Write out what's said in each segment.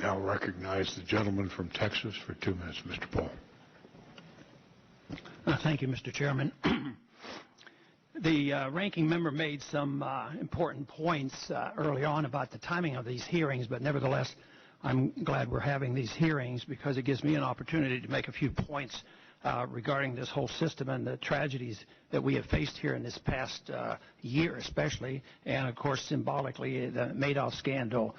Now recognize the gentleman from Texas for 2 minutes, Mr. Paul. Thank you, Mr. Chairman. The ranking member made some important points early on about the timing of these hearings, but nevertheless, I'm glad we're having these hearings because it gives me an opportunity to make a few points regarding this whole system and the tragedies that we have faced here in this past year especially, and of course symbolically the Madoff scandal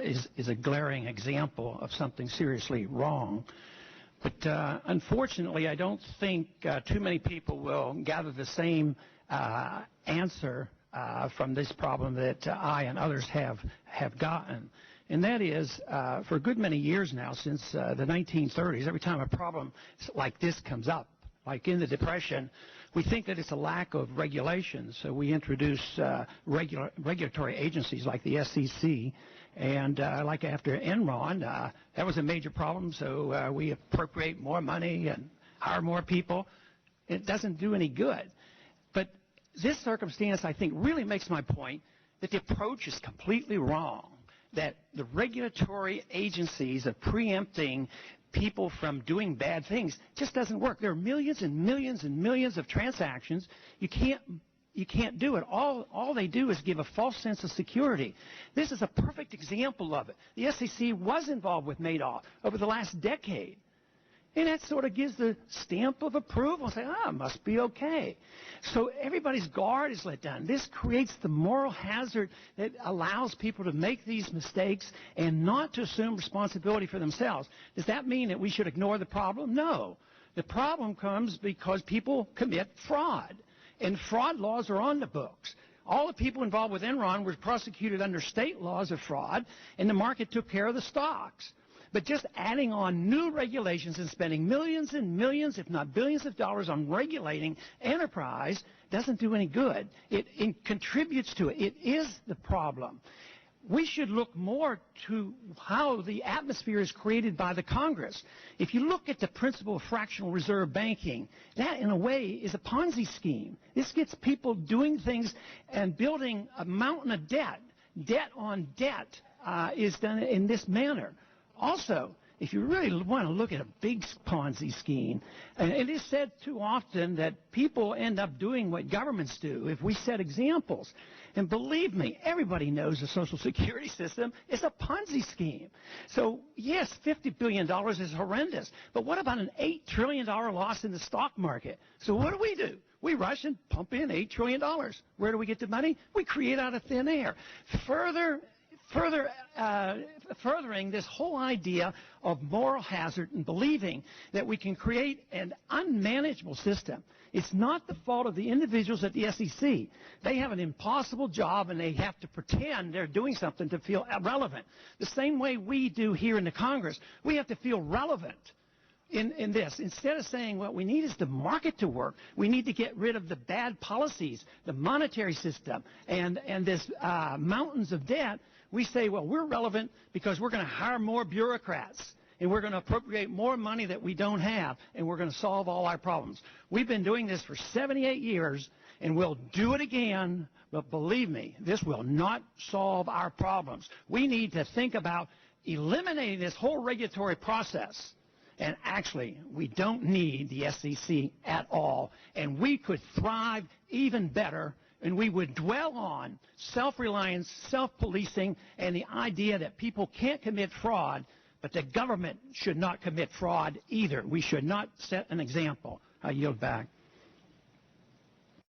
is a glaring example of something seriously wrong. But unfortunately, I don't think too many people will gather the same answer from this problem that I and others have gotten. And that is, for a good many years now, since the 1930s, every time a problem like this comes up, like in the Depression, we think that it's a lack of regulation. So we introduce regulatory agencies like the SEC. And like after Enron, that was a major problem. So we appropriate more money and hire more people. It doesn't do any good. But this circumstance, I think, really makes my point that the approach is completely wrong, that the regulatory agencies of preempting people from doing bad things just doesn't work. There are millions and millions and millions of transactions. You can't do it. All they do is give a false sense of security. This is a perfect example of it. The SEC was involved with Madoff over the last decade. And that sort of gives the stamp of approval and say, it must be okay. So everybody's guard is let down. This creates the moral hazard that allows people to make these mistakes and not to assume responsibility for themselves. Does that mean that we should ignore the problem? No. The problem comes because people commit fraud. And fraud laws are on the books. All the people involved with Enron were prosecuted under state laws of fraud, and the market took care of the stocks. But just adding on new regulations and spending millions and millions, if not billions of dollars on regulating enterprise doesn't do any good. It contributes to it. It is the problem. We should look more to how the atmosphere is created by the Congress. If you look at the principle of fractional reserve banking, that in a way is a Ponzi scheme. This gets people doing things and building a mountain of debt. Debt on debt is done in this manner. Also, if you really want to look at a big Ponzi scheme, and it is said too often that people end up doing what governments do if we set examples. And believe me, everybody knows the Social Security system is a Ponzi scheme. So, yes, $50 billion is horrendous. But what about an $8 trillion loss in the stock market? So what do? We rush and pump in $8 trillion. Where do we get the money? We create out of thin air. Furthering this whole idea of moral hazard and believing that we can create an unmanageable system. It's not the fault of the individuals at the SEC. They have an impossible job and they have to pretend they're doing something to feel relevant. The same way we do here in the Congress. We have to feel relevant in this. Instead of saying what we need is the market to work, we need to get rid of the bad policies, the monetary system, and this mountains of debt. We say, well, we're relevant because we're going to hire more bureaucrats and we're going to appropriate more money that we don't have and we're going to solve all our problems. We've been doing this for 78 years and we'll do it again, but believe me, this will not solve our problems. We need to think about eliminating this whole regulatory process. And actually, we don't need the SEC at all. And we could thrive even better, and we would dwell on self-reliance, self-policing, and the idea that people can't commit fraud, but the government should not commit fraud either. We should not set an example. I yield back.